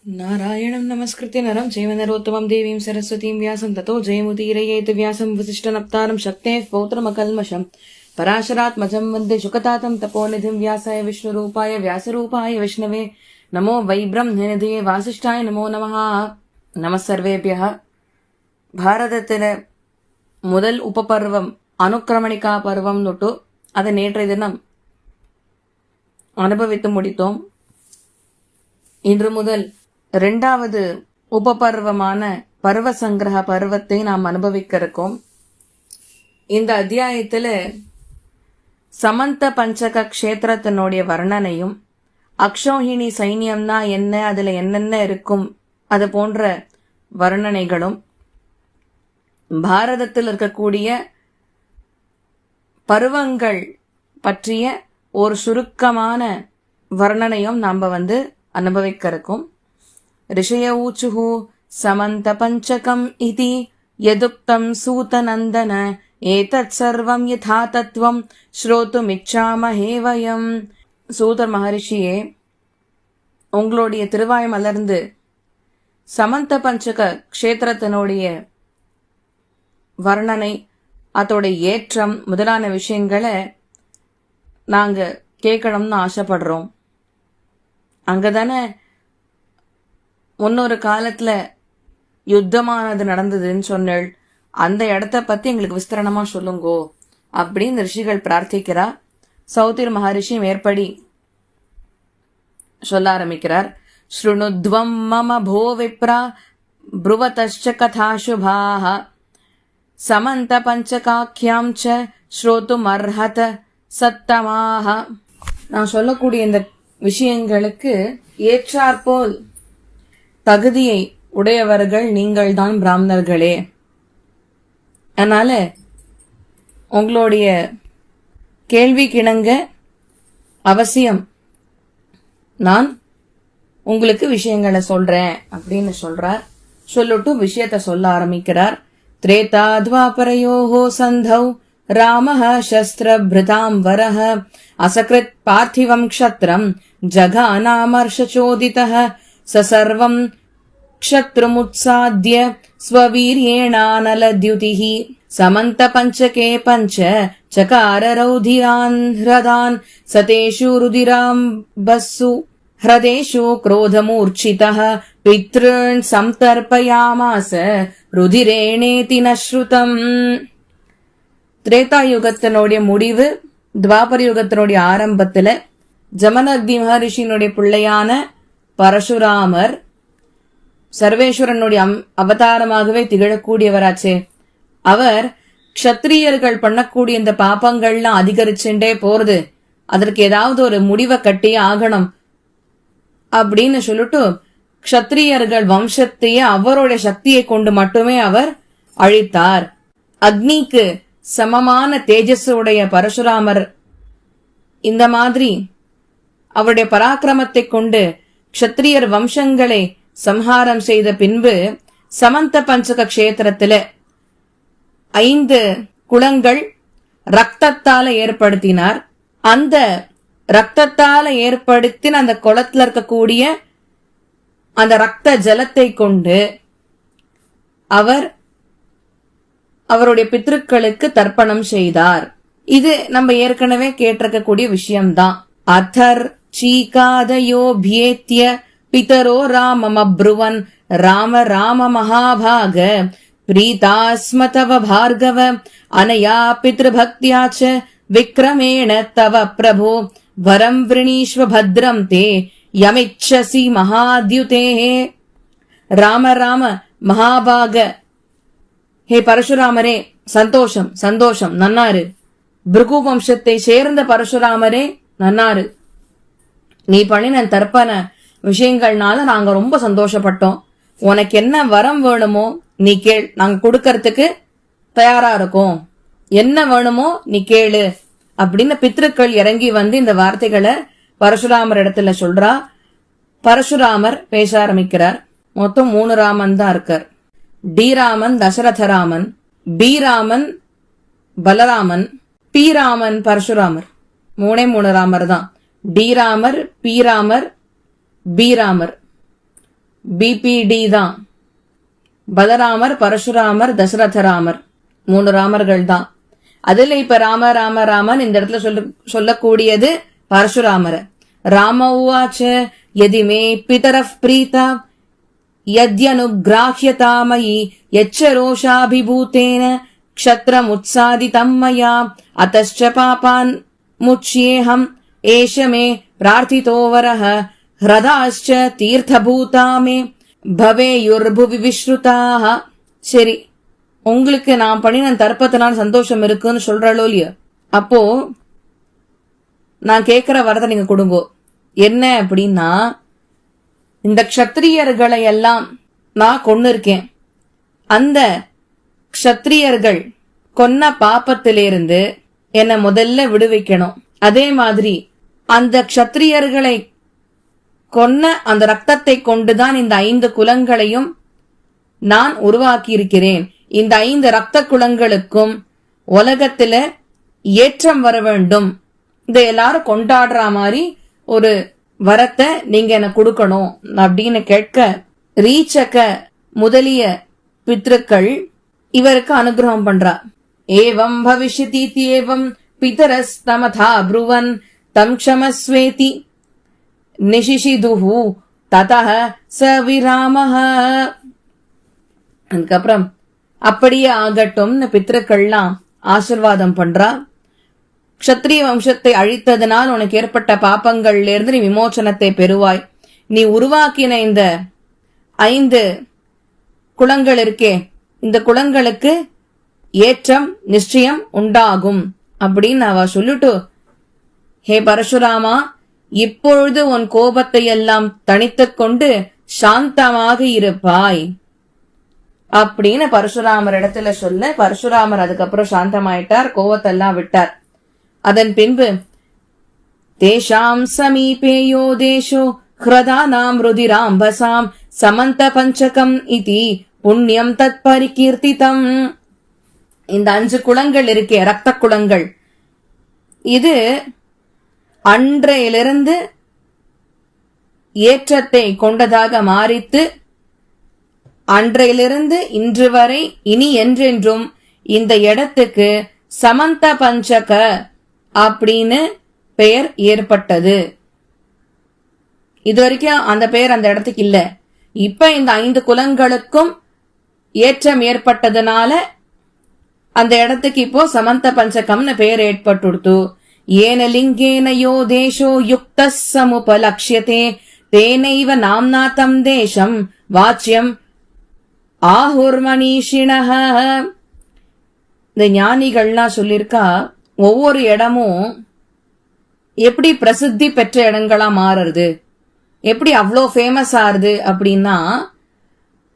नारायणं नमस्कृत्य नरं चैव नरोत्तमं देवीं सरस्वतीं व्यासं ततो जयमुदीरयेत व्यासं वसिष्ठनप्तारं शक्तेः पौत्रमकल्मषम् पराशरात्मजं वन्दे शुकतातं तपोनिधिं व्यासाय विष्णुरूपाय व्यासरूपाय विष्णवे नमो वै ब्रह्मनिधये वासिष्ठाय नमो நமः. நமசர்வேபியः. பாரதத்தில் முதல் உபபர்வம் அனுக்கிரமணிகா பர்வம் நொட்டு அதை நேற்றைய தினம் அனுபவித்து முடித்தோம். இன்று முதல் இரண்டாவது உபபர்வமான பர்வ சங்கிரக பர்வத்தை நாம் அனுபவிக்க இருக்கோம். இந்த அத்தியாயத்துல சமந்த பஞ்சக க்ஷேத்திரத்தினுடைய வர்ணனையும் அக்ஷோஹிணி சைன்யம்னா என்ன, அதுல என்னென்ன இருக்கும், அது போன்ற வர்ணனைகளும் பாரதத்தில் இருக்கக்கூடிய பருவங்கள் பற்றிய ஒரு சுருக்கமான வர்ணனையும் நாம அனுபவிக்க இருக்கோம். ரிஷய ஊச்சுஹு சமந்த பஞ்சகம் இதி யதுக்தம் சூதநந்தன ஏதத் சர்வம் யதா தத்துவம் ஸ்ரோதுமிச்சாமஹே வயம். சூதர் மகரிஷியே, உங்களுடைய திருவாய் மலர்ந்து சமந்த பஞ்சக க்ஷேத்திரத்தினுடைய வர்ணனை, அதோட ஏற்றம் முதலான விஷயங்களை நாங்க கேட்கணும்னு ஆசைப்படுறோம். அங்கதானே முன்னொரு காலத்துல யுத்தமானது நடந்ததுன்னு சொன்னேள். அந்த இடத்த பத்தி எங்களுக்கு விஸ்தரணமா சொல்லுங்கோ அப்படின்னு ரிஷிகள் பிரார்த்திக்கிறா. சௌத்திர் மகரிஷி மேற்படி சொல்ல ஆரம்பிக்கிறார். ஸ்ருணுத்வம் மம போ விப்ரா ப்ருவதஷ்ச கதா சுபாஹ சமந்த பஞ்சகாக்கியாம் ச ஸ்ரோதும் அர்ஹத சத்தமாக. நான் சொல்லக்கூடிய இந்த விஷயங்களுக்கு ஏற்றாற்போல் தகுதியை உடையவர்கள் நீங்கள்தான் பிராமணர்களே. அதனால உங்களுடைய கேள்விக்கிணங்க அவசியம் நான் உங்களுக்கு விஷயங்களை சொல்றேன் அப்படின்னு சொல்றார். சொல்லிட்டு விஷயத்த சொல்ல ஆரம்பிக்கிறார். திரேதா துவாபரயோஹோ சந்தௌ ராமஹ சஸ்திரபிருதாம் வரஹ அசக்ருத் பார்த்திவம் க்ஷத்ரம் ஜகானாமர்ஷச்சோதிதஹ சசர்வம் க்ஷத்ருமுத்சாத்ய ஸ்வவீர்யேணானலத்யுதிஹி சமந்த பஞ்சகே பஞ்ச சகார ரௌதிரான் ஹ்ரதான் சதேஷு ருதிராம் பஸ்ஸு ஹ்ரதேஷு क्रोधमूर्छितः பித்ருன் சம்தர்ப்பயாமாச ருதிரேணேதி நஸ்ருதம். திரேதா யுகத்தினுடைய முடிவு, துவாபர யுகத்தினுடைய ஆரம்பத்துல ஜமனக்னி மகரிஷியினுடைய பிள்ளையான பரசுராமர் சர்வேஸ்வரனுடைய அவதாரமாகவே திகழக்கூடியவராச்சே. அவர் க்ஷத்ரியர்கள் பண்ணக்கூடிய இந்த பாப்பங்கள்லாம் அதிகரிச்சுட்டே போறது, அதற்கு ஏதாவது ஒரு முடிவை கட்டியே ஆகணும் அப்படின்னு சொல்லிட்டு க்ஷத்ரியர்கள் வம்சத்தையே அவருடைய சக்தியை கொண்டு மட்டுமே அவர் அழித்தார். அக்னிக்கு சமமான தேஜஸ் உடைய பரசுராமர் இந்த மாதிரி அவருடைய பராக்கிரமத்தை கொண்டு க்ஷத்ரியர் வம்சங்களை சம்ஹாரம் செய்த பின்பு சமந்த பஞ்சக க்ஷேத்திரத்தில 5 குளங்கள் ரத்தத்தால ஏற்படுத்தினார். அந்த ரத்தத்தால ஏற்படுத்தின அந்த குளத்துல இருக்கக்கூடிய அந்த ரத்த ஜலத்தை கொண்டு அவர் அவருடைய பித்ருக்களுக்கு தர்ப்பணம் செய்தார். இது நம்ம ஏற்கனவே கேட்டிருக்கக்கூடிய விஷயம்தான். அதர் சீகாதயோபியேத்ய பிதரோ ராமமப்ருவன் ராம ராம மகாபாக பிரீதாஸ்மதவ பார்கவ அனயா பித்ருபக்தியாச்ச விக்ரமேண தவ பிரபோ வரம் விரணீஸ்வ பத்ரம் தே யமிச்சசி மகாத்யுதே. ராம ராம மகாபாக, ஹே பரசுராமரே சந்தோஷம் சந்தோஷம், நன்னாரு. பிருகு வம்சத்தை சேர்ந்த பரசுராமரே நன்னாரு. நீ பண்ணின தர்ப்பண விஷயங்கள்னால நாங்க ரொம்ப சந்தோஷப்பட்டோம். உனக்கு என்ன வரம் வேணுமோ நீ கேள், நாங்க கொடுக்கறதுக்கு தயாரா இருக்கோம். என்ன வேணுமோ நீ கேளு அப்படின்னு பித்ருக்கள் இறங்கி இந்த வார்த்தைகளை பரசுராமர் இடத்துல சொல்றா. பரசுராமர் பேச ஆரம்பிக்கிறார். மொத்தம் 3 ராமன் தான் இருக்கார். D Raman Dasharatharaman, B Raman Balaraman, P Raman Parasuramar. 3 Ramar தான். D Ramar, B Ramar, B Ramar. BPD தான். பலராமர், பரசுராமர், தசரதராமர், 3 ராமர்கள் தான். அதுல இப்ப ராமன் இந்த இடத்துல சொல்லக்கூடியது பரசுராமர். ராம உவாச்ச யதிமே பிதரஃ பிரீதா யத்யனுக்ராஹ்யதாமயி யச்சரோஷாபிபூதேன க்ஷத்ரமுத்சாதிதம் மயா அத்தஸ்ச பாபான் முச்யேஹம் ஏஷ மே பிரார்த்திதோ வரஹ ஹ்ரதாஸ்ச தீர்த்தபூதா மே பவேயுர்புவி விஸ்ருதாக. சரி, உங்களுக்கு நான் பண்ணின தர்ப்பத்தினால சந்தோஷம் இருக்குன்னு சொல்றாளோ இல்லையோ, அப்போ நான் கேட்கிற வரதை நீங்க கொடுங்கோ. என்ன அப்படின்னா, இந்த க்ஷத்ரியர்களை எல்லாம் நான் கொன்னு இருக்கேன். அந்த க்ஷத்ரியர்கள் கொன்ன பாப்பத்திலிருந்து என்னை முதல்ல விடுவிக்கணும். அதே மாதிரி அந்த க்ஷத்ரியர்களை கொன்ன அந்த ரத்தத்தை கொண்டுதான் இந்த 5 குலங்களையும் நான் உருவாக்கி இருக்கிறேன். இந்த 5 ரத்த குலங்களுக்கும் உலகத்துல ஏற்றம் வர வேண்டும். இதை எல்லாரும் கொண்டாடுற மாதிரி ஒரு வரத்தை நீங்க எனக்கு கொடுக்கணும் அப்படின்னு கேட்க, ரீச்சக முதலிய பித்ருக்கள் இவருக்கு அனுகிரகம் பண்றா. ஏவம் பவிஷ்யதி ஏவம் பிதரஸ்தமதா ப்ருவன் தம் க்ஷமஸ்வேதி நிஷிஷிதுஹு ததஹ ச விராமஹ. அதுக்கப்புறம் அப்படியே ஆகட்டும்னு பித்ருக்கள்லாம் ஆசிர்வாதம் பண்றா. க்ஷத்ரிய வம்சத்தை அழித்ததனால் உனக்கு ஏற்பட்ட பாப்பங்கள்ல இருந்து நீ விமோச்சனத்தை பெறுவாய். நீ உருவாக்கின இந்த 5 குலங்கள் இருக்கே, இந்த குலங்களுக்கு ஏற்றம் நிச்சயம் உண்டாகும் அப்படின்னு அவ சொல்லிட்டு, ஹே பரசுராமா, இப்பொழுது உன் கோபத்தை எல்லாம் தணித்துக் கொண்டு சாந்தமாக இருப்பாய் அப்படின்னு பரசுராமர் இடத்துல சொல்ல, பரசுராமர் அதுக்கப்புறம் சாந்தமாயிட்டார், கோவத்தெல்லாம் விட்டார். அதன் பின்பு தேஷாம் சமீபேயோ தேசோ ஹ்ரதானாம் ருதிராம்பசாம் சமந்த பஞ்சகம் இதி புண்ணியம் தத் பரிகீர்த்திதம். இந்த 5 குலங்கள் இருக்கே, ரத்த குலங்கள், இது அன்றையிலிருந்து ஏற்றத்தை கொண்டதாக மாறித்து அன்றையிலிருந்து இன்று வரை இனி என்றென்றும் இந்த இடத்துக்கு சமந்த பஞ்சக அப்படின்னு பெயர் ஏற்பட்டது. இது வரைக்கும் அந்த பெயர் அந்த இடத்துக்கு இல்ல. இப்ப இந்த 5 குலங்களுக்கும் ஏற்றம் ஏற்பட்டதுனால அந்த இடத்துக்கு இப்போ சமந்த பஞ்சகம்னு பெயர் ஏற்பட்டுடுத்து. ஏன லிங்கேன யோ தேசோ யுக்த சமுபலக்ஷ்யதே தேனைவ நாம்னா தம் தேசம் வாச்சியம் ஆஹுர்மணீஷிணஹ. இந்த ஞானிகள்லாம் சொல்லிருக்கா, ஒவ்வொரு இடமும் எப்படி பிரசித்தி பெற்ற இடங்களா மாறுறது, எப்படி அவ்வளோ ஃபேமஸ் ஆறுது அப்படின்னா,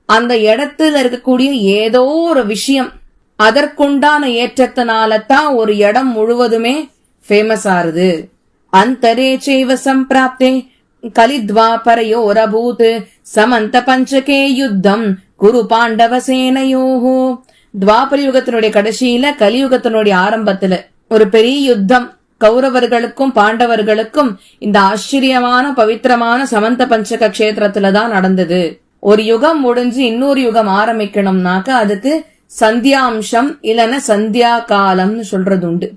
அந்த இடத்துல இருக்கக்கூடிய ஏதோ ஒரு விஷயம், அதற்குண்டான ஏற்றத்தினால தான் ஒரு இடம் முழுவதுமே ஃபேமஸ் ஆறுது. அந்தரே செய்வ சம்பிராப்தே கலித்வாபரயோரபூத் சமந்த பஞ்சகே யுத்தம் குரு பாண்டவ சேனையோஹோ. துவாபர யுகத்தினுடைய கடைசியில, கலியுகத்தினுடைய ஆரம்பத்துல ஒரு பெரிய யுத்தம் கௌரவர்களுக்கும் பாண்டவர்களுக்கும் இந்த ஆச்சரியமான பவித்திரமான சமந்த பஞ்சக கஷேத்திரத்துலதான் நடந்தது. ஒரு யுகம் முடிஞ்சு இன்னொரு யுகம் ஆரம்பிக்கணும்னாக்க அதுக்கு சந்தியாம்சம் இல்லைன்னா சந்தியா காலம்னு சொல்றது உண்டு.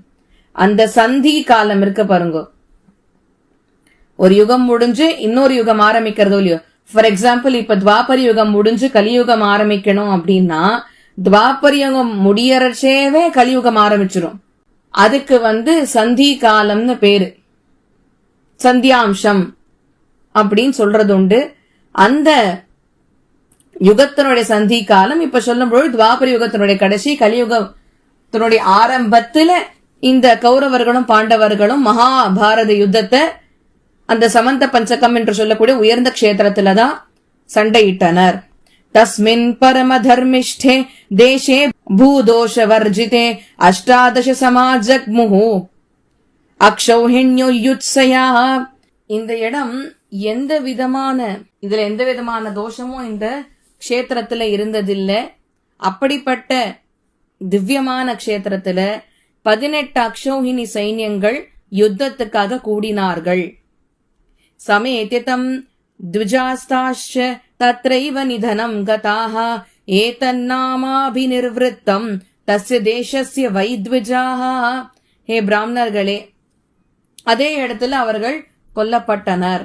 அந்த சந்தி காலம் இருக்க பாருங்க, ஒரு யுகம் முடிஞ்சு இன்னொரு யுகம் ஆரம்பிக்கிறதோ இல்லையோ. ஃபார் எக்ஸாம்பிள், இப்ப துவாபர யுகம் முடிஞ்சு கலியுகம் ஆரம்பிக்கணும் அப்படின்னா துவாபர யுகம் முடியறச்சேவே கலியுகம் ஆரம்பிச்சிடும். அதுக்கு சந்தி காலம்னு பேரு, சந்தியாம்சம் அப்படின்னு சொல்றது உண்டு. அந்த யுகத்தினுடைய சந்தி காலம் இப்ப சொல்லும்போது துவாபர யுகத்தினுடைய கடைசி, கலியுகத்தினுடைய ஆரம்பத்துல இந்த கௌரவர்களும் பாண்டவர்களும் மகாபாரத யுத்தத்தை அந்த சமந்த பஞ்சகம் என்று சொல்லக்கூடிய உயர்ந்த கஷேத்திரத்துலதான் சண்டையிட்டனர். தஸ்மின் பரம தர்மிஷ்டே தேசே பூதோஷ வர்ஜிதே அஷ்டாதச சமாஜக்முஹு அக்ஷௌஹிண்யுத்ஸயா. இந்த இடம் எந்த விதமான தோஷமும் இந்த கஷேத்திரத்துல இருந்ததில்லை. அப்படிப்பட்ட திவ்யமான கஷேத்திரத்துல 18 அக்ஷௌஹினி சைன்யங்கள் யுத்தத்துக்காக கூடினார்கள். சமேத்யம் த்விஜாஸ்தாஸ்ச தத்ரைவ நிதனம் கதாஹ ஏதன்னாமாபிநிர்வృத்தம் தஸ்ய தேசஸ்ய வைத்விஜாஹ. ஹே பிராமணர்களே, அதே இடத்துல அவர்கள் கொல்லப்பட்டனர்.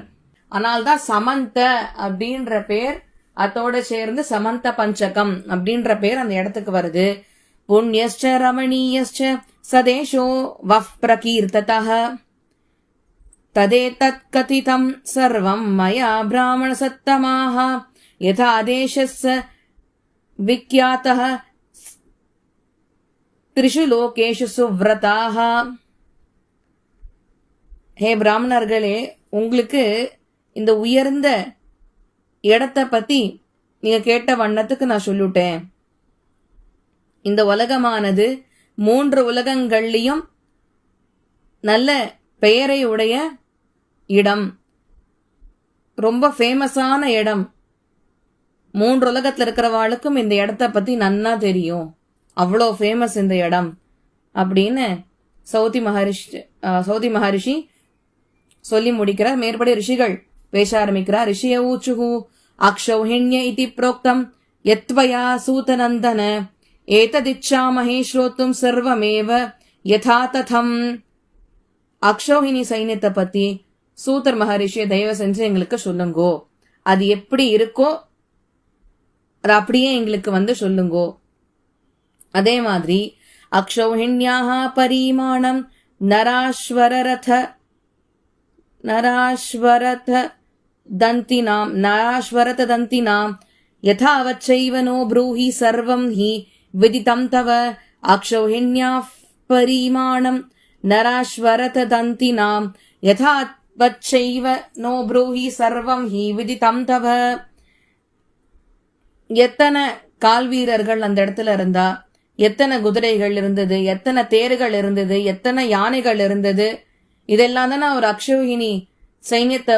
ஆனால்தான் சமந்த அப்படின்ற பேர் அதோட சேர்ந்து சமந்த பஞ்சகம் அப்படின்ற பேர் அந்த இடத்துக்கு வருது. புண்ணியஸ்ச ரமணீயஸ்ச சதேஷோ வஃப் பிரகீர்த்ததஹ ததேதத் கதிதம் சர்வம் மயா பிராமண சத்தமாஹ யதா தேசஸ்ய விக்யாதஹ த்ரிஷு லோகேஷு சுவ்ரதாஹ. ஹே பிராமணர்களே, உங்களுக்கு இந்த உயர்ந்த இடத்தை பத்தி நீங்க கேட்ட வண்ணத்துக்கு நான் சொல்லிட்டேன். இந்த உலகமானது 3 உலகங்கள்லயும் நல்ல பெயரை உடைய இடம், ரொம்ப ஃபேமஸான இடம். 3 உலகத்துல இருக்கிறவாளுக்கும் இந்த இடத்த பத்தி நன்னா தெரியும், அவ்வளோ ஃபேமஸ் இந்த இடம் அப்படின்னு சௌதி மகரிஷி சொல்லி முடிக்கிறார். மேற்படி ரிஷிகள் பேச ஆரம்பிக்கிறார். ரிஷிய ஊச்சுஹு அக்ஷௌஹிண்ய இதி ப்ரோக்தம் யத்வயா சூதநந்தன ஏததிச்சாமஹே ஸ்ரோத்தும் சர்வமேவ யதா ததம். அக்ஷௌஹினி சைன்யத்தை பத்தி சூதர் மகரிஷிய தயவு செஞ்சு எங்களுக்கு சொல்லுங்கோ, அது எப்படி இருக்கோ அது அப்படியே எங்களுக்கு சொல்லுங்கோ. அதே மாதிரி அக்ஷௌஹிண்யாக பரிமாணம் நராஸ்வரத தந்தினாம் யதாவச்சைவ நோ ப்ரூஹி சர்வம் ஹி விதிதம் தவ. அக்ஷௌஹிண்யாः பரிமாணம் நராஸ்வரத தந்தினாம் யதாவச்சைவ நோ ப்ரூஹி சர்வம் ஹி விதிதம் தவ. எத்தனை கால்வீரர்கள் அந்த இடத்துல இருந்தா, எத்தனை குதிரைகள் இருந்தது, எத்தனை தேர்கள் இருந்தது, எத்தனை யானைகள் இருந்தது, இதெல்லாம் தானே ஒரு அக்ஷௌஹினி சைன்யத்தை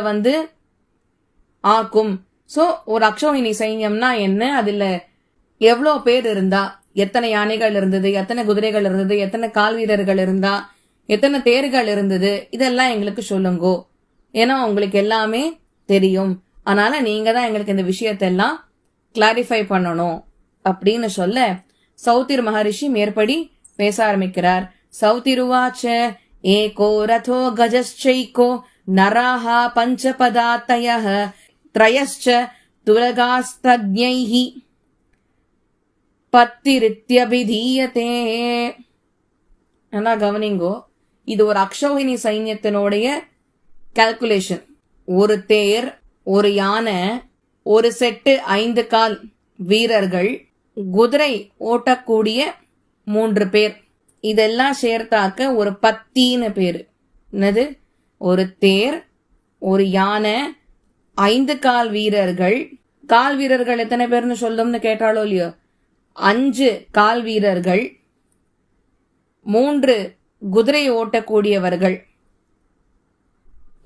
ஆக்கும். சோ ஒரு அக்ஷௌஹினி சைன்யம்னா என்ன, அதுல எவ்வளோ பேர் இருந்தா, எத்தனை யானைகள் இருந்தது, எத்தனை குதிரைகள் இருந்தது, எத்தனை கால் வீரர்கள் இருந்தா, எத்தனை தேர்கள் இருந்தது, இதெல்லாம் எங்களுக்கு சொல்லுங்கோ. ஏன்னா உங்களுக்கு எல்லாமே தெரியும், அதனால நீங்க தான் எங்களுக்கு இந்த விஷயத்தெல்லாம் கிளாரிஃபை பண்ணணும் அப்படின்னு சொல்ல சௌத்திர் மகரிஷி மேற்படி பேச ஆரம்பிக்கிறார். சௌத்திருவாச்ச ஏகோ ரதோ கஜஸ்சைகோ நராஹ பஞ்சபதாத்தயஹ த்ரயஸ்ச துலகாஸ்தஜ்ஞைஹி பத்திரித்யபிதீயதே. நல்லா கவனிங்கோ, இது ஒரு அக்ஷௌஹினி சைன்யத்தினுடைய கால்குலேஷன். ஒரு தேர், ஒரு யானை, ஒரு செட்டு 5 கால் வீரர்கள், குதிரை ஓட்டக்கூடிய 3 பேர், இதெல்லாம் சேர்த்தாக்க ஒரு 10 பேரு. என்னது, ஒரு தேர், ஒரு யானை, 5 கால் வீரர்கள். கால் வீரர்கள் எத்தனை பேர்னு சொல்லும்னு கேட்டாலோ இல்லையோ, 5 கால் வீரர்கள், 3 குதிரை ஓட்டக்கூடியவர்கள்.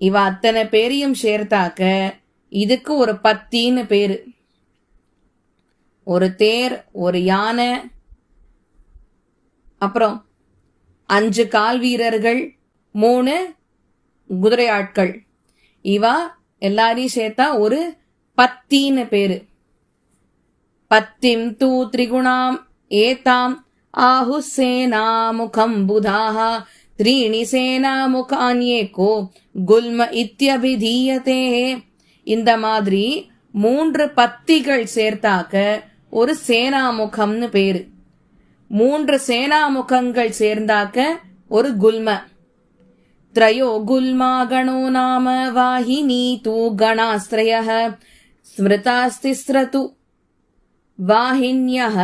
இவ அத்தனை பேரையும் சேர்த்தாக்க இதுக்கு ஒரு 10 பேரு. ஒரு தேர், ஒரு யானை, அப்புறம் 5 கால் வீரர்கள், 3 குதிரை ஆட்கள். இவா எல்லாரையும் சேர்த்தா ஒரு 10 பேரு. 10 தூ திரிகுணாம் ஏதாம் ஆஹு சேனா முகம் புதாஹ த்ரீணி சேனா முகான்யேகோ குல்ம இத்யபிதீயதே. இந்த மாதிரி 3 பத்திகள் சேர்த்தாக்க ஒரு சேனாமுகம்னு பேரு. 3 சேனாமுகங்கள் சேர்ந்தாக்க ஒரு குல்ம. த்ரயோ குல்மா கணோ நாம வாஹினி தூ கணாஸ்த்ரயஹ ஸ்மிருதாஸ்திஸ்ரது வாஹின்யஹ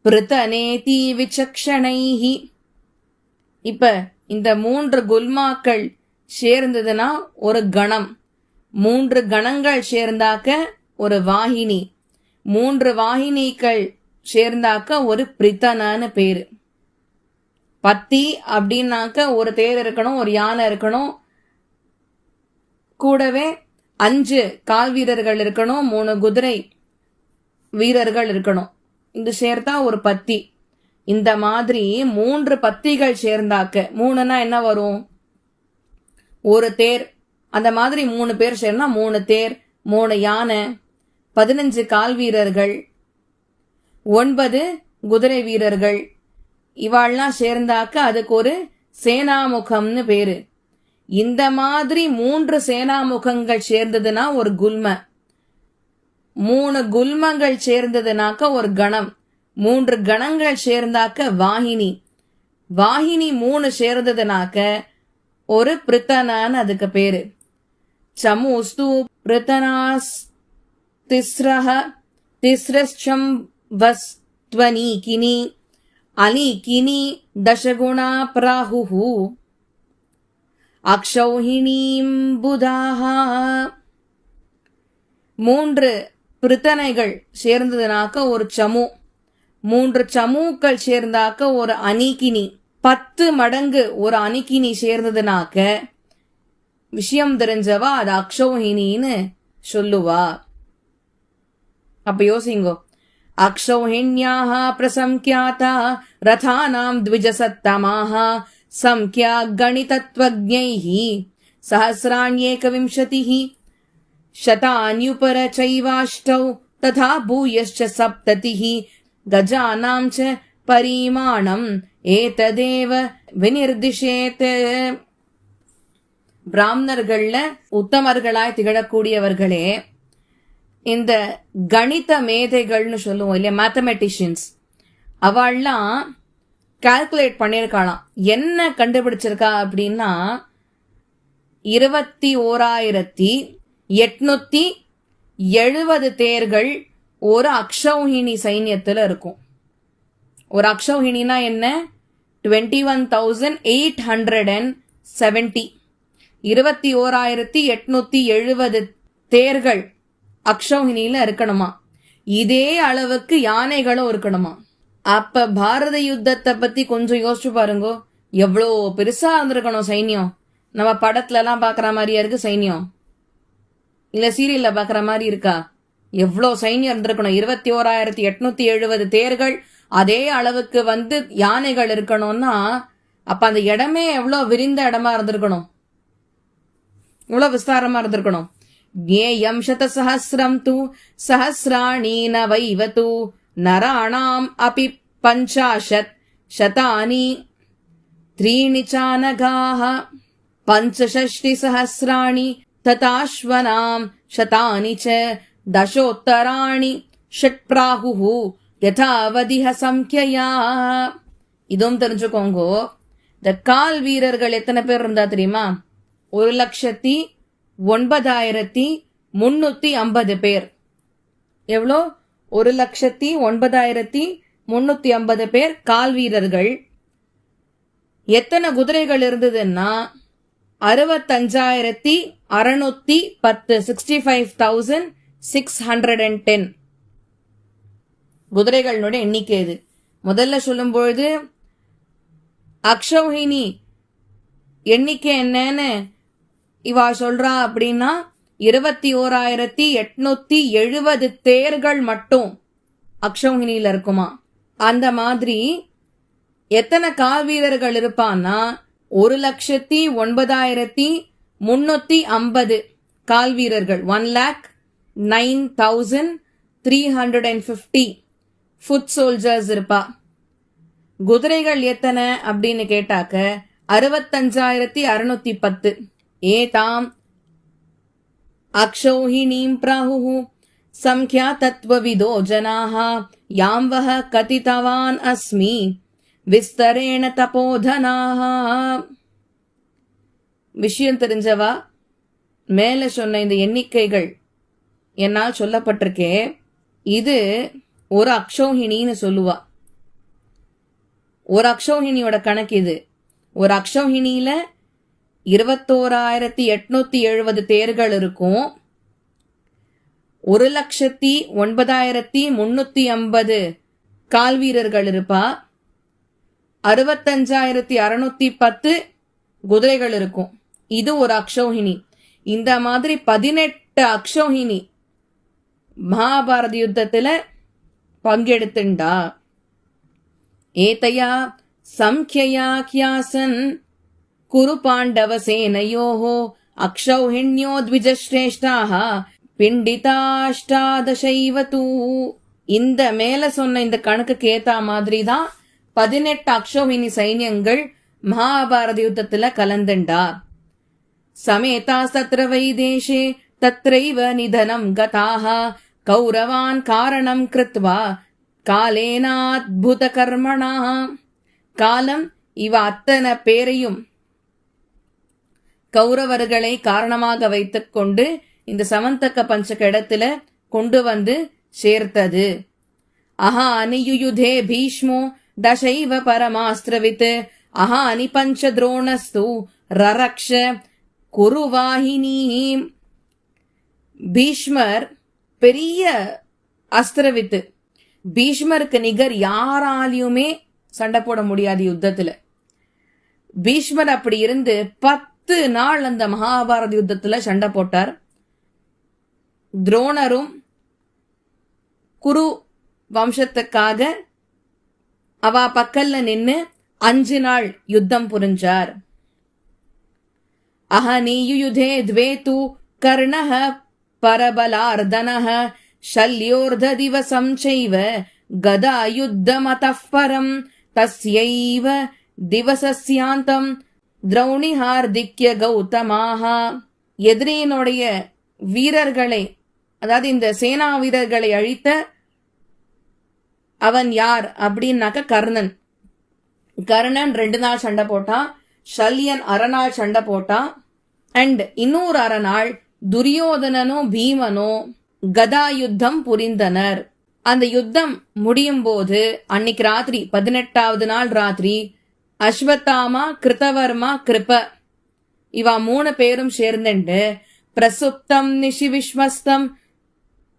பிருதனேதி விசக்ஷணைஹி. இப்ப இந்த 3 குல்மாக்கள் சேர்ந்ததுன்னா ஒரு கணம், 3 கணங்கள் சேர்ந்தாக்க ஒரு வாகினி, 3 வாகினிகள் சேர்ந்தாக்க ஒரு பிரித்தனன்னு பேரு. பத்தி அப்படின்னாக்க ஒரு தேர் இருக்கணும், ஒரு யானை இருக்கணும், கூடவே 5 கால் வீரர்கள் இருக்கணும், 3 குதிரை வீரர்கள் இருக்கணும். இது சேர்த்தா ஒரு பத்தி. இந்த மாதிரி 3 பத்திகள் சேர்ந்தாக்க, 3னா என்ன வரும், ஒரு தேர். அந்த மாதிரி 3 பேர் சேர்னா 3 தேர், 3 யானை, 15 கால் வீரர்கள், 9 குதிரை வீரர்கள், இவாள்லாம் சேர்ந்தாக்க அதுக்கு ஒரு சேனாமுகம்னு பேரு. இந்த மாதிரி 3 சேனாமுகங்கள் சேர்ந்ததுன்னா ஒரு குல்ம, 3 குல்மங்கள் சேர்ந்ததுனாக்க ஒரு கணம், 3 கணங்கள் சேர்ந்தாக்க வாகினி, வாகினி 3 சேர்ந்ததுனாக்க ஒரு பிரித்தனான்னு அதுக்கு பேரு. சமுஸ்து பிரித்தனாஸ் திஸ்ரஹ திஸ்ரச்சம் வஸ்த்வனீகினி அனீகினி தசகுணா பிராஹுஹு அக்ஷௌஹிணீம் புதாஹா. 3 பிரித்தனைகள் சேர்ந்ததுனாக்க ஒரு சமு, 3 சமூக்கள் சேர்ந்தாக்க ஒரு அனிகினி, 10 மடங்கு ஒரு அனிகினி சேர்ந்ததுனாக்க விஷயம் தெரிஞ்சவா அது அக்ஷௌஹிணின்னு சொல்லுவா. அப்ப யோசிங்கோ, அக்ஷௌஹிண்யாஹ பிரசம்க்யாதா ரதானாம் த்விஜசத்தமாஹ சம்க்யா கணிதத்வஜ்ஞைஹி சஹஸ்ராண்யேகவிம்சதிஹ शतान्युपरचैवाष्टौ तथा भूयश्च सप्ततिः गजानां च परिमाणम् एतदेव विनिर्दिशेत्. பிராமணர்கள்ல உத்தமர்களாய் திகழக்கூடியவர்களே, இந்த கணித மேதைகள்னு சொல்லுவோம் இல்லையா, மேத்தமெட்டிஷியன்ஸ், அவள்லாம் கால்குலேட் பண்ணியிருக்காளாம். என்ன கண்டுபிடிச்சிருக்கா அப்படின்னா 21,870 தேர்கள் ஒரு அக்ஷௌஹிணி சைன்யத்துல இருக்கும். ஒரு அக்ஷௌஹிணினா என்ன? 21,870. 21,870 தேர்கள் அக்ஷௌஹிணியில இருக்கணுமா. இதே அளவுக்கு யானைகளும் இருக்கணுமா. அப்ப பாரத யுத்தத்தை பத்தி கொஞ்சம் யோசிச்சு பாருங்க, எவ்வளோ பெருசா இருந்திருக்கணும் சைன்யம். நம்ம படத்துல எல்லாம் பாக்குற மாதிரியா இருக்கு சைன்யம், இல்ல சீரியல்ல பாக்குற மாதிரி இருக்கா? எவ்வளோ சைன்யம் இருந்திருக்கணும். 21,870 தேர்கள், அதே அளவுக்கு யானைகள் இருக்கணும்னா அப்ப அந்த இடமே எவ்வளவு விரிந்த இடமா இருந்திருக்கணும், இவ்வளவு விஸ்தாரமா இருந்திருக்கணும். ஞேயம் சதசஹஸ்ரம் து சஹஸ்ராணி நவைவது நராணாம் அபி பஞ்சாஷத் சதானி த்ரீணி சானகாஹ பஞ்சஷஷ்டிசஹஸ்ராணி ததாஸ்வனாம் சதானி ச தசோத்தராணி ஷட்பிராஹுஹு யதாவதிஹ சம்க்யயா. இதுவும் தெரிஞ்சுக்கோங்கோ, இந்த கால் வீரர்கள் எத்தனை பேர் இருந்தா தெரியுமா? 1,09,350 பேர். எவ்வளோ? 1,09,350 பேர் கால் வீரர்கள். எத்தனை குதிரைகள் இருந்ததுன்னா 65,610, 65,610 குதிரைகளுடைய எண்ணிக்கை. இது முதல்ல சொல்லும் பொழுது அக்ஷௌஹிணி எண்ணிக்கை என்னன்னு இவா சொல்றா அப்படின்னா 21,870 தேர்கள் மட்டும் அக்ஷௌஹிணியில இருக்குமா. அந்த மாதிரி எத்தனை கால் வீரர்கள் இருப்பான்னா 1,09,350 கால் வீரர்கள், 1,09,350 ஃபுட் சோல்ஜர்ஸ் இருப்பா. குதிரைகள் எத்தனை அப்படின்னு கேட்டாக்க 65,610. ஏதாம் அக்ஷௌஹிணீம் பிராஹுஹு சம்க்யா தத்வவிதோ ஜனாஹ யாம் வஹ கதிதவான் அஸ்மி விஸ்தரேண தபோதனாஹ. விஷயம் தெரிஞ்சவா மேல சொன்ன இந்த எண்ணிக்கைகள் என்னால் சொல்லப்பட்டிருக்கே, இது ஒரு அக்ஷௌஹிணின்னு சொல்லுவா. ஒரு அக்ஷௌஹிணியோட கணக்கு இது. ஒரு அக்ஷௌஹிணியில 21,870 தேர்கள் இருக்கும். 1,09,350 கால் வீரர்கள் இருப்பா. 65,610 குதிரைகள் இருக்கும். இது ஒரு அக்ஷௌஹிணி. இந்த மாதிரி 18 அக்ஷௌஹிணி மகாபாரத யுத்தத்துல பங்கெடுத்துண்டா. ஏதையா சம்க்யயா கியாசன் குரு பாண்டவ சேனையோஹோ அக்ஷௌஹிண்யோ த்விஜஸ்ரேஷ்டாஹ பிண்டிதாஷ்டாதசைவதூ. இந்த மேல சொன்ன இந்த கணக்குக்கு ஏத்த மாதிரி தான் 18 அக்ஷோஹினி சைன்யங்கள் மகாபாரத யுத்தத்துல கலந்துண்டா. சமேதா தத்ர வைதேஷே தத்ரைவ நிதனம் கதாஹ கௌரவான் காரணம் கிருத்வா காலேனாத்புத கர்மணா. காலம் இவ அத்தனை பேரையும் கௌரவர்களை காரணமாக வைத்துக் கொண்டு இந்த சமந்தக்க பஞ்சக இடத்துல கொண்டு வந்து சேர்த்தது. அஹா அனியுயுதே பீஷ்மோ தசைவ பரமாஸ்திரவித் அஹா அனி பஞ்ச துரோணஸ்து ரரக்ஷ குருவாஹினி. பீஷ்மர் பெரிய அஸ்திரவித்து, பீஷ்மருக்கு நிகர் யாராலையுமே சண்டை போட முடியாது யுத்தத்துல. பீஷ்மர் அப்படி இருந்து 10 நாள் அந்த மகாபாரத யுத்தத்துல சண்டை போட்டார். துரோணரும் குரு வம்சத்துக்காக அவ பக்கல்ல நின்னு 5 நாள் யுத்தம் புரிஞ்சார். அஹனீயுயுதே த்வே து கர்ணஹ பரபலார்தனஹ ஷல்யோர்த திவசம் சைவ கதா யுத்தமதஃ பரம் தஸ்யைவ திவசஸ்யாந்தம் திரௌணிஹார்திக்ய கௌதமாக. எதிரியினுடைய வீரர்களை, அதாவது இந்த சேனா வீரர்களை அழித்த அவன் யார் அப்படின்னாக்க கர்ணன். கர்ணன் 2 நாள் சண்டை போட்டான். ஷல்யன் 1/2 நாள் சண்டை போட்டான். அண்ட் இன்னொரு 1/2 நாள் துரியோதனனும் பீமனும் கதா யுத்தம் புரிந்தனர். அந்த யுத்தம் முடியும் போது அன்னைக்கு ராத்திரி 18வது நாள் ராத்திரி அஸ்வத்தாமா கிருத்தவர்மா கிருப இவ 3 பேரும் சேர்ந்துண்டு பிரசுப்தம் நிஷி விஸ்வஸ்தம்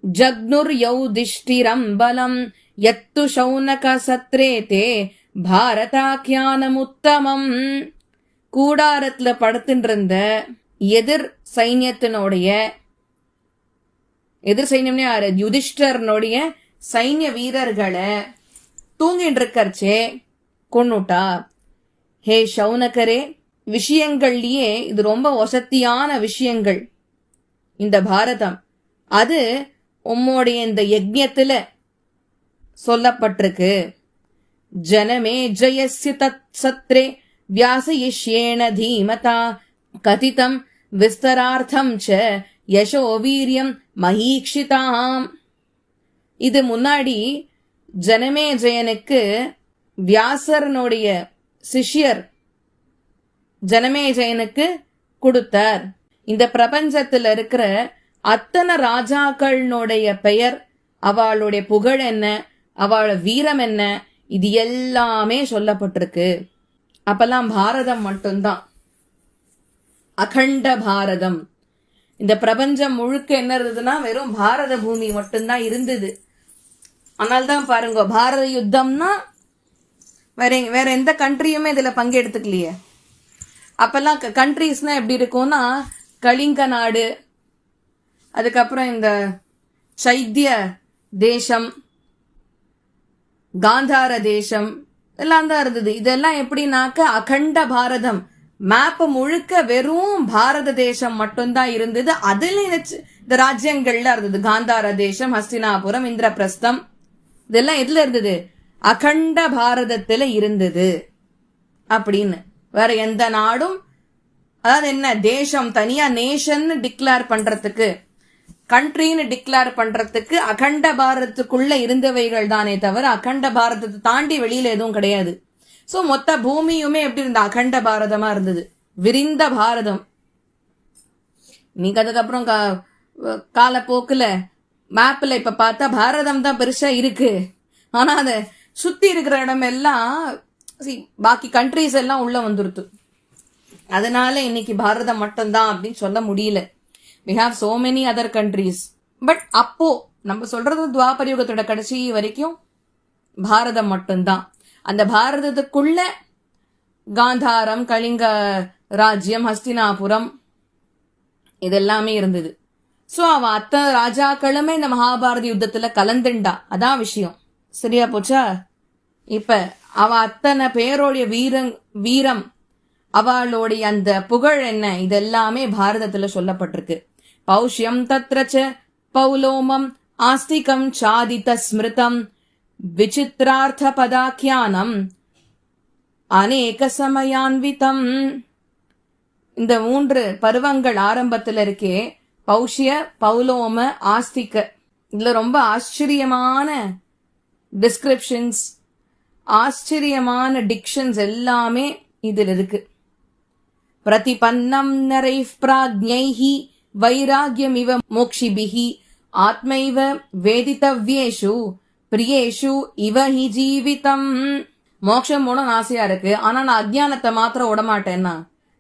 ஜக்னுர் யௌதிஷ்டிரம் பலம் யத்து சௌனக சத்ரேதே பாரதாக்கியானம் உத்தமம். கூடாரத்துல படுத்துட்டு இருந்த எதிர் சைன்யத்தினுடைய, எதிர் சைன்யம்னே யாரு, யுதிஷ்டர்னுடைய சைன்ய வீரர்களை தூங்கிட்டு இருக்கறச்சே கொன்னுட்டா. ஹே சௌனகரே, விஷயங்கள்லயே இது ரொம்ப வசத்தியான விஷயங்கள் இந்த பாரதம். அது உம்முடைய இந்த யஜ்ஞத்துல சொல்லப்பட்டிருக்கு. ஜனமே ஜயஸ்ய தத் சத்ரே வியாசயிஷ்யேன தீமதா கதிதம் விஸ்தரார்த்தம் ச யசோ வீரியம் மஹீக்ஷிதாம். இது முன்னாடி ஜனமே ஜெயனுக்கு வியாசரனுடைய சிஷ்யர் ஜனமே ஜெயனுக்கு கொடுத்தார். இந்த பிரபஞ்சத்துல இருக்கிற அத்தனை ராஜாக்களுடைய பெயர், அவளுடைய புகழ் என்ன, அவளோட வீரம் என்ன, இது எல்லாமே சொல்லப்பட்டிருக்கு. அப்பெல்லாம் பாரதம் மட்டும்தான், அகண்ட பாரதம். இந்த பிரபஞ்சம் முழுக்க என்ன இருந்ததுன்னா வெறும் பாரத பூமி மட்டும்தான் இருந்தது. அதனால்தான் பாருங்க, பாரத யுத்தம்னா வேற எந்த கண்ட்ரியுமே இதுல பங்கெடுத்துக்கலையே. அப்பெல்லாம் கண்ட்ரிஸ்னா எப்படி இருக்கும்னா கலிங்க நாடு, அதுக்கப்புறம் இந்த சைத்திய தேசம், காந்தார தேசம் எல்லாம் தான் இருந்தது. இதெல்லாம் எப்படின்னாக்க அகண்ட பாரதம், மேப் முழுக்க வெறும் பாரத தேசம் மட்டும்தான் இருந்தது. அதுல இந்த ராஜ்யங்கள்ல இருந்தது. காந்தார தேசம், ஹஸ்தினாபுரம், இந்திரபிரஸ்தம், இதெல்லாம் எதுல இருந்தது? அகண்ட பாரதத்துல இருந்தது அப்படின்னு. வேற எந்த நாடும், அதாவது என்ன தேசம் தனியா நேஷன் டிக்ளேர் பண்றதுக்கு, கண்ட்ரின்னு டிக்ளேர் பண்றதுக்கு அகண்ட பாரதத்துக்குள்ள இருந்தவைகள் தானே தவிர அகண்ட பாரதத்தை தாண்டி வெளியில எதுவும் கிடையாது. சோ மொத்த பூமியுமே எப்படி இருந்த அகண்ட பாரதமா இருந்தது, விரிந்த பாரதம். நீங்க அதுக்கப்புறம் காலப்போக்குல மேப்ல இப்ப பார்த்தா பாரதம் தான் பெருசா இருக்கு. ஆனா அத சுத்தி இருக்கிற இடம் எல்லாம் பாக்கி கண்ட்ரிஸ் எல்லாம் உள்ள வந்துருது. அதனால இன்னைக்கு பாரதம் மட்டும்தான் அப்படின்னு சொல்ல முடியல. we have so many other countries. But அப்போ நம்ம சொல்றது துவாபர யுகத்தோட கடைசி வரைக்கும் பாரதம் மட்டும்தான். அந்த பாரதத்துக்குள்ள காந்தாரம், கலிங்க ராஜ்யம், ஹஸ்தினாபுரம் இதெல்லாமே இருந்தது. சோ அவ அத்தனை ராஜாக்களுமே இந்த மகாபாரத யுத்தத்துல கலந்துண்டா. அதான் விஷயம். சரியா போச்சா? இப்ப அவ அத்தனை பேரோடைய வீரம், அவளுடைய அந்த புகழ் என்ன, இதெல்லாமே பாரதத்துல சொல்லப்பட்டிருக்கு. பௌஷ்யம் தத்ரச்ச பௌலோமம் ஆஸ்திகம் சாதித ஸ்மிருதம் விசித்ரார்த்த பதாக்கியானம் அநேக சமயான்விதம். இந்த 3 பருவங்கள் ஆரம்பத்துல இருக்கே, பௌஷ்ய, பௌலோம, ஆஸ்திக. இதுல ரொம்ப ஆச்சரியமான டிஸ்கிரிப்ஷன்ஸ், ஆச்சரியமான டிக்ஷன்ஸ் எல்லாமே இதுல இருக்கு. பிரதிபன்னம் நரைஃப் பிராக்ஞைஹி வைராக்யம் இவ மோக்ஷிபிஹி ஆத்மைவ வேதித்தவ்யேஷு பிரியேஷு இவ ஹி ஜீவிதம். மோட்சம் போன ஆசையா இருக்கு, ஆனா நான் அஜ்ஞானத்தை மாத்திரம் விடமாட்டேன்னா.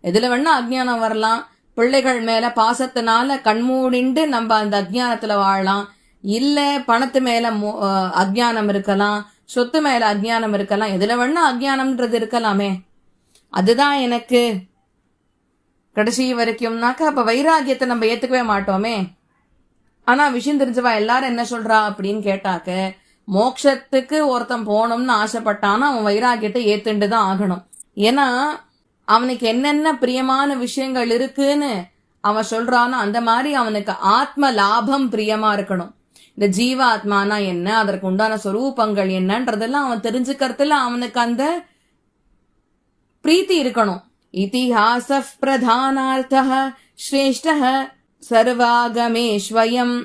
எதுல வேணா அஜ்ஞானம் வரலாம். பிள்ளைகள் மேல பாசத்தினால கண்மூடிண்டு நம்ம அந்த அஜ்ஞானத்துல வாழலாம். இல்ல பணத்து மேல அஜ்ஞானம் இருக்கலாம், சொத்து மேல அஜ்ஞானம் இருக்கலாம். எதுல வேணா அஜ்ஞானம்ன்றது இருக்கலாமே. அதுதான் எனக்கு கடைசி வரைக்கும்னாக்கா அப்ப வைராகியத்தை நம்ம ஏத்துக்கவே மாட்டோமே. ஆனா விஷயம் தெரிஞ்சவா எல்லாரும் என்ன சொல்றா அப்படின்னு கேட்டாக்க, மோட்சத்துக்கு ஒருத்தன் போகணும்னு ஆசைப்பட்டானா அவன் வைராகியத்தை ஏத்துண்டுதான் ஆகணும். ஏன்னா அவனுக்கு என்னென்ன பிரியமான விஷயங்கள் இருக்குன்னு அவன் சொல்றானோ அந்த மாதிரி அவனுக்கு ஆத்ம லாபம் பிரியமா இருக்கணும். இந்த ஜீவாத்மானா என்ன, அதற்கு உண்டான சொரூபங்கள் என்னன்றதெல்லாம் அவன் தெரிஞ்சுக்கிறதுல அவனுக்கு அந்த பிரீத்தி இருக்கணும். இதிஹாச பிரதானார்த்தः ஸ்ரேஷ்டः சர்வாகமேஸ்வயம்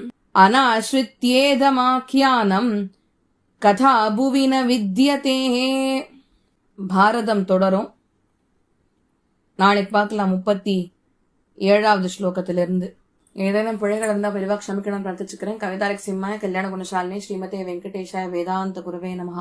அநாஸ்ரித்யேதமாக்கியானம் கதா புவின வித்யதே. பாரதம் தொடரும். நாளைக்கு பார்க்கலாம் 37வது ஸ்லோகத்திலிருந்து. ஏதேனும் பிழைகள் இருந்தா பெரிவா க்ஷமிக்கணும் பிரார்த்திச்சுக்கிறேன். கவிதாரிக் சிம்மாய கல்யாண குணசாலினி ஸ்ரீமதே வெங்கடேஷாய வேதாந்த குருவே நமஹ.